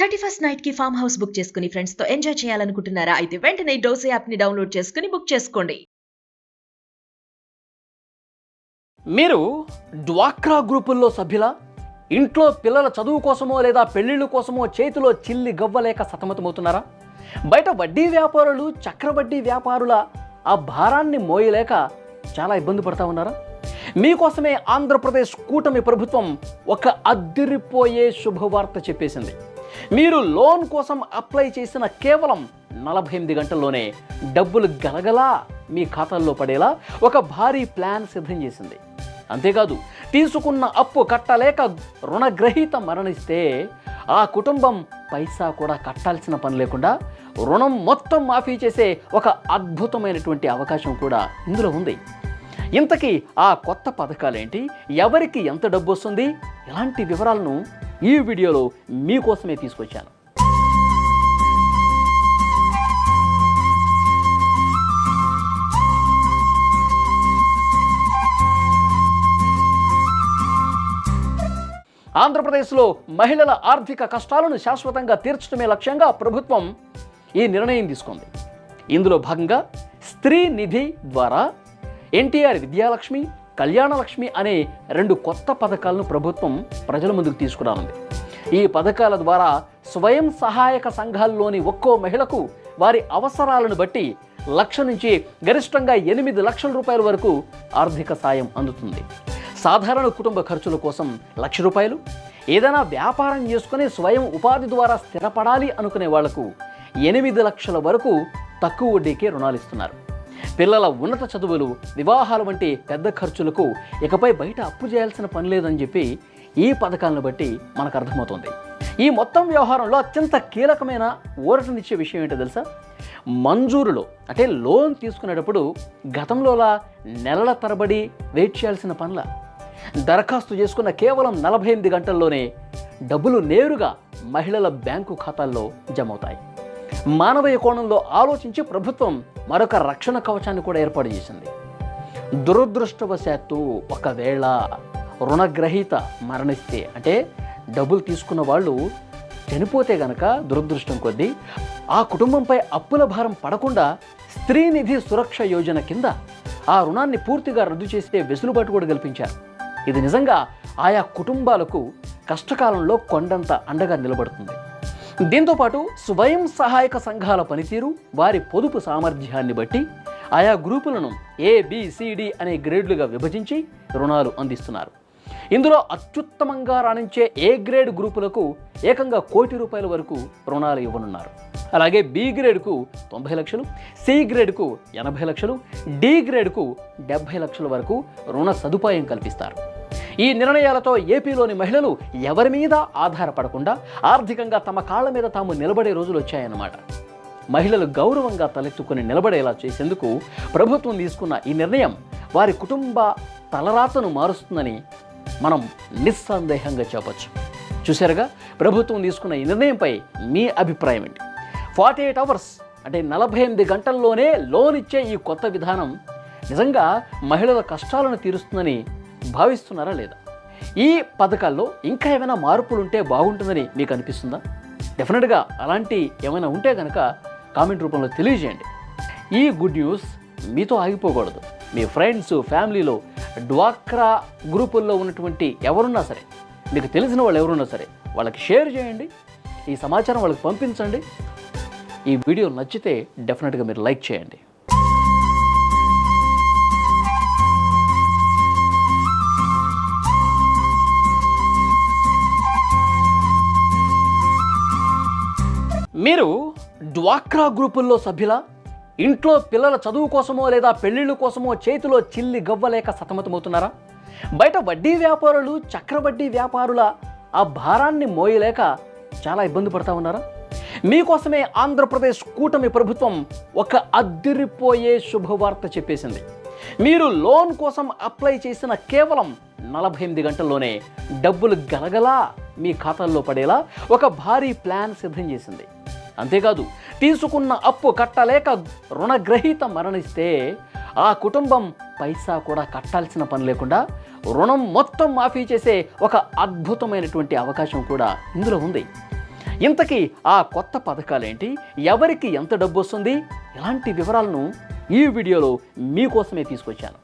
31st night కి farm house book చేసుకుని friends తో ఎంజాయ్ చేయాలనుకుంటున్నారా? అయితే వెంటనే డోసే యాప్ ని డౌన్లోడ్ చేసుకుని బుక్ చేసుకోండి. మీరు డ్వాక్రా గ్రూపుల్లో సభ్యుల ఇంట్లో పిల్లల చదువు కోసమో లేదా పెళ్లిళ్ళ కోసమో చేతిలో చిల్లి గవ్వలేక సతమతమవుతున్నారా? బయట వడ్డీ వ్యాపారులు చక్రవడ్డీ వ్యాపారుల ఆ భారాన్ని మోయలేక చాలా ఇబ్బంది పడతా ఉన్నారా? మీకోసమే ఆంధ్రప్రదేశ్ కూటమి ప్రభుత్వం ఒక అద్దిరిపోయే శుభవార్త చెప్పేసింది. మీరు లోన్ కోసం అప్లై చేసిన కేవలం 48 గంటల్లోనే డబ్బులు గలగలా మీ ఖాతాల్లో పడేలా ఒక భారీ ప్లాన్ సిద్ధం చేసింది. అంతేకాదు, తీసుకున్న అప్పు కట్టలేక రుణగ్రహీత మరణిస్తే ఆ కుటుంబం పైసా కూడా కట్టాల్సిన పని లేకుండా రుణం మొత్తం మాఫీ చేసే ఒక అద్భుతమైనటువంటి అవకాశం కూడా ఇందులో ఉంది. ఇంతకీ ఆ కొత్త పథకాలేంటి, ఎవరికి ఎంత డబ్బు వస్తుంది, ఇలాంటి వివరాలను ఈ వీడియోలో మీకోసమే తీసుకొచ్చాను. ఆంధ్రప్రదేశ్లో మహిళల ఆర్థిక కష్టాలను శాశ్వతంగా తీర్చడమే లక్ష్యంగా ప్రభుత్వం ఈ నిర్ణయం తీసుకుంది. ఇందులో భాగంగా స్త్రీ నిధి ద్వారా ఎన్టీఆర్ విద్యాలక్ష్మి, కళ్యాణలక్ష్మి అనే 2 కొత్త పథకాలను ప్రభుత్వం ప్రజల ముందుకు తీసుకురానుంది. ఈ పథకాల ద్వారా స్వయం సహాయక సంఘాల్లోని ఒక్కో మహిళకు వారి అవసరాలను బట్టి 1 లక్ష నుంచి గరిష్టంగా 8 లక్షల రూపాయల వరకు ఆర్థిక సాయం అందుతుంది. సాధారణ కుటుంబ ఖర్చుల కోసం 1 లక్ష రూపాయలు, ఏదైనా వ్యాపారం చేసుకుని స్వయం ఉపాధి ద్వారా స్థిరపడాలి అనుకునే వాళ్లకు 8 లక్షల వరకు తక్కువ వడ్డీకే రుణాలు ఇస్తున్నారు. పిల్లల ఉన్నత చదువులు, వివాహాల వంటి పెద్ద ఖర్చులకు ఇకపై బయట అప్పు చేయాల్సిన పని లేదని చెప్పి ఈ పథకాలను బట్టి మనకు అర్థమవుతుంది. ఈ మొత్తం వ్యవహారంలో అత్యంత కీలకమైన ఊరటనిచ్చే విషయం ఏంటో తెలుసా? మంజూరులో అంటే లోన్ తీసుకునేటప్పుడు గతంలోలా నెలల తరబడి వెయిట్ చేయాల్సిన పనుల దరఖాస్తు చేసుకున్న కేవలం 48 గంటల్లోనే డబ్బులు నేరుగా మహిళల బ్యాంకు ఖాతాల్లో జమ అవుతాయి. మానవీయ కోణంలో ఆలోచించి ప్రభుత్వం మరొక రక్షణ కవచాన్ని కూడా ఏర్పాటు చేసింది. దురదృష్టవశాత్తు ఒకవేళ రుణగ్రహీత మరణిస్తే, అంటే డబ్బులు తీసుకున్న వాళ్ళు చనిపోతే గనక దురదృష్టం కొద్దీ ఆ కుటుంబంపై అప్పుల భారం పడకుండా స్త్రీ నిధి సురక్ష యోజన కింద ఆ రుణాన్ని పూర్తిగా రద్దు చేసే వెసులుబాటు కూడా కల్పించారు. ఇది నిజంగా ఆయా కుటుంబాలకు కష్టకాలంలో కొండంత అండగా నిలబడుతుంది. దీంతోపాటు స్వయం సహాయక సంఘాల పనితీరు, వారి పొదుపు సామర్థ్యాన్ని బట్టి ఆయా గ్రూపులను ABCD అనే గ్రేడ్లుగా విభజించి రుణాలు అందిస్తున్నారు. ఇందులో అత్యుత్తమంగా రాణించే A గ్రేడ్ గ్రూపులకు ఏకంగా 1 కోటి రూపాయల వరకు రుణాలు ఇవ్వనున్నారు. అలాగే B గ్రేడ్కు 90 లక్షలు, C గ్రేడ్కు 80 లక్షలు, D గ్రేడ్కు 70 లక్షల వరకు రుణ సదుపాయం కల్పిస్తారు. ఈ నిర్ణయాలతో ఏపీలోని మహిళలు ఎవరి మీద ఆధారపడకుండా ఆర్థికంగా తమ కాళ్ల మీద తాము నిలబడే రోజులు వచ్చాయన్నమాట. మహిళలు గౌరవంగా తలెత్తుకుని నిలబడేలా చేసేందుకు ప్రభుత్వం తీసుకున్న ఈ నిర్ణయం వారి కుటుంబ తలరాతను మారుస్తుందని మనం నిస్సందేహంగా చెప్పొచ్చు. చూశారుగా, ప్రభుత్వం తీసుకున్న ఈ నిర్ణయంపై మీ అభిప్రాయం ఏంటి? 48 అవర్స్ అంటే 48 గంటల్లోనే లోన్ ఇచ్చే ఈ కొత్త విధానం నిజంగా మహిళల కష్టాలను తీరుస్తుందని భావిస్తున్నారా లేదా? ఈ పథకాల్లో ఇంకా ఏమైనా మార్పులు ఉంటే బాగుంటుందని మీకు అనిపిస్తుందా? డెఫినెట్గా అలాంటి ఏమైనా ఉంటే కనుక కామెంట్ రూపంలో తెలియజేయండి. ఈ గుడ్ న్యూస్ మీతో ఆగిపోకూడదు. మీ ఫ్రెండ్స్, ఫ్యామిలీలో డ్వాక్రా గ్రూపుల్లో ఉన్నటువంటి ఎవరున్నా సరే, మీకు తెలిసిన వాళ్ళు ఎవరున్నా సరే వాళ్ళకి షేర్ చేయండి. ఈ సమాచారం వాళ్ళకి పంపించండి. ఈ వీడియో నచ్చితే డెఫినెట్గా మీరు లైక్ చేయండి. మీరు డ్వాక్రా గ్రూపుల్లో సభ్యుల ఇంట్లో పిల్లల చదువు కోసమో లేదా పెళ్లిళ్ళ కోసమో చేతిలో చిల్లి గవ్వలేక సతమతమవుతున్నారా? బయట వడ్డీ వ్యాపారులు చక్రవడ్డీ వ్యాపారుల ఆ భారాన్ని మోయలేక చాలా ఇబ్బంది పడతా ఉన్నారా? మీకోసమే ఆంధ్రప్రదేశ్ కూటమి ప్రభుత్వం ఒక అద్దిరిపోయే శుభవార్త చెప్పేసింది. మీరు లోన్ కోసం అప్లై చేసిన కేవలం 48 గంటల్లోనే డబ్బులు గలగలా మీ ఖాతాల్లో పడేలా ఒక భారీ ప్లాన్ సిద్ధం చేసింది. అంతేకాదు, తీసుకున్న అప్పు కట్టలేక రుణగ్రహీత మరణిస్తే ఆ కుటుంబం పైసా కూడా కట్టాల్సిన పని లేకుండా రుణం మొత్తం మాఫీ చేసే ఒక అద్భుతమైనటువంటి అవకాశం కూడా ఇందులో ఉంది. ఇంతకీ ఆ కొత్త పథకాలేంటి, ఎవరికి ఎంత డబ్బు వస్తుంది, ఇలాంటి వివరాలను ఈ వీడియోలో మీకోసమే తీసుకొచ్చాను.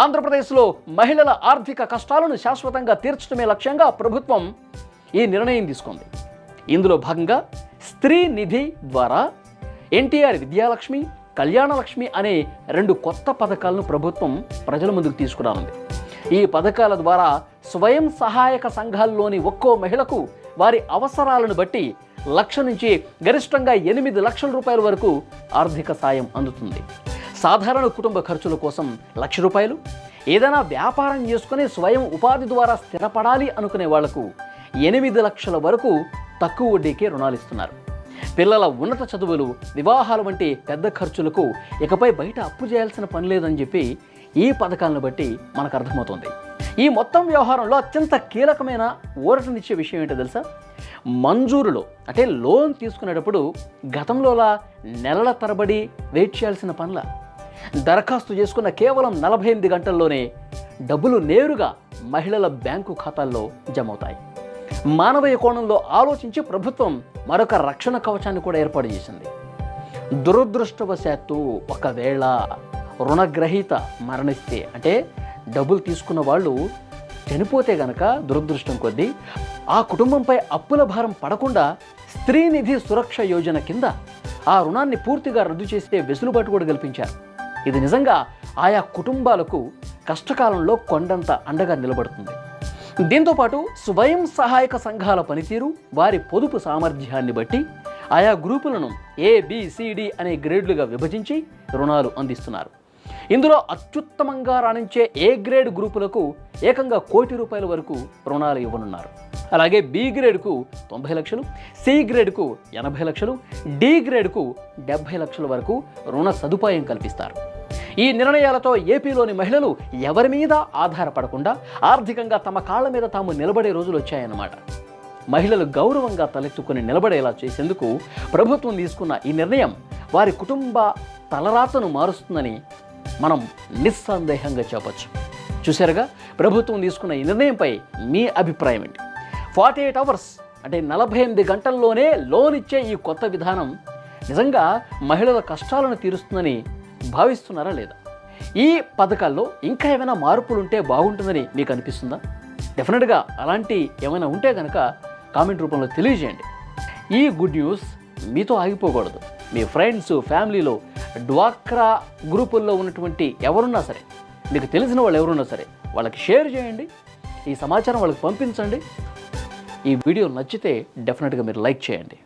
ఆంధ్రప్రదేశ్లో మహిళల ఆర్థిక కష్టాలను శాశ్వతంగా తీర్చడమే లక్ష్యంగా ప్రభుత్వం ఈ నిర్ణయం తీసుకుంది. ఇందులో భాగంగా స్త్రీ నిధి ద్వారా ఎన్టీఆర్ విద్యాలక్ష్మి, కళ్యాణలక్ష్మి అనే 2 కొత్త పథకాలను ప్రభుత్వం ప్రజల ముందుకు తీసుకురానుంది. ఈ పథకాల ద్వారా స్వయం సహాయక సంఘాల్లోని ఒక్కో మహిళకు వారి అవసరాలను బట్టి 1 లక్ష నుంచి గరిష్టంగా 8 లక్షల రూపాయల వరకు ఆర్థిక సాయం అందుతుంది. సాధారణ కుటుంబ ఖర్చుల కోసం 1 లక్ష రూపాయలు, ఏదైనా వ్యాపారం చేసుకుని స్వయం ఉపాధి ద్వారా స్థిరపడాలి అనుకునే వాళ్లకు 8 లక్షల వరకు తక్కువ వడ్డీకే రుణాలు ఇస్తున్నారు. పిల్లల ఉన్నత చదువులు, వివాహాల వంటి పెద్ద ఖర్చులకు ఇకపై బయట అప్పు చేయాల్సిన పని లేదని చెప్పి ఈ పథకాలను బట్టి మనకు అర్థమవుతుంది. ఈ మొత్తం వ్యవహారంలో అత్యంత కీలకమైన ఊరటనిచ్చే విషయం ఏంటో తెలుసా? మంజూరులో అంటే లోన్ తీసుకునేటప్పుడు గతంలోలా నెలల తరబడి వెయిట్ చేయాల్సిన పనుల, దరఖాస్తు చేసుకున్న కేవలం 48 గంటల్లోనే డబ్బులు నేరుగా మహిళల బ్యాంకు ఖాతాల్లో జమ అవుతాయి. మానవీయ కోణంలో ఆలోచించి ప్రభుత్వం మరొక రక్షణ కవచాన్ని కూడా ఏర్పాటు చేసింది. దురదృష్టవశాత్తు ఒకవేళ రుణగ్రహీత మరణిస్తే, అంటే డబ్బులు తీసుకున్న వాళ్ళు చనిపోతే గనక దురదృష్టం కొద్దీ ఆ కుటుంబంపై అప్పుల భారం పడకుండా స్త్రీ నిధి సురక్ష యోజన కింద ఆ రుణాన్ని పూర్తిగా రద్దు చేసే వెసులుబాటు కూడా కల్పించారు. ఇది నిజంగా ఆయా కుటుంబాలకు కష్టకాలంలో కొండంత అండగా నిలబడుతుంది. దీంతోపాటు స్వయం సహాయక సంఘాల పనితీరు, వారి పొదుపు సామర్థ్యాన్ని బట్టి ఆయా గ్రూపులను ABCD అనే గ్రేడ్లుగా విభజించి రుణాలు అందిస్తున్నారు. ఇందులో అత్యుత్తమంగా రాణించే A గ్రేడ్ గ్రూపులకు ఏకంగా 1 కోటి రూపాయల వరకు రుణాలు ఇవ్వనున్నారు. అలాగే B గ్రేడ్కు 90 లక్షలు, C గ్రేడ్కు 80 లక్షలు, D గ్రేడ్కు 70 లక్షల వరకు రుణ సదుపాయం కల్పిస్తారు. ఈ నిర్ణయాలతో ఏపీలోని మహిళలు ఎవరి మీద ఆధారపడకుండా ఆర్థికంగా తమ కాళ్ల మీద తాము నిలబడే రోజులు వచ్చాయన్నమాట. మహిళలు గౌరవంగా తలెత్తుకుని నిలబడేలా చేసేందుకు ప్రభుత్వం తీసుకున్న ఈ నిర్ణయం వారి కుటుంబ తలరాతను మారుస్తుందని మనం నిస్సందేహంగా చెప్పచ్చు. చూశారుగా, ప్రభుత్వం తీసుకున్న ఈ నిర్ణయంపై మీ అభిప్రాయం ఏంటి? 48 అవర్స్ అంటే 48 గంటల్లోనే లోన్ ఇచ్చే ఈ కొత్త విధానం నిజంగా మహిళల కష్టాలను తీరుస్తుందని భావిస్తున్నారా లేదా? ఈ పథకాల్లో ఇంకా ఏమైనా మార్పులు ఉంటే బాగుంటుందని మీకు అనిపిస్తుందా? డెఫినెట్గా అలాంటి ఏమైనా ఉంటే కనుక కామెంట్ రూపంలో తెలియజేయండి. ఈ గుడ్ న్యూస్ మీతో ఆగిపోకూడదు. మీ ఫ్రెండ్స్, ఫ్యామిలీలో డ్వాక్రా గ్రూపుల్లో ఉన్నటువంటి ఎవరున్నా సరే, మీకు తెలిసిన వాళ్ళు ఎవరున్నా సరే వాళ్ళకి షేర్ చేయండి. ఈ సమాచారం వాళ్ళకి పంపించండి. ఈ వీడియో నచ్చితే డెఫినెట్గా మీరు లైక్ చేయండి.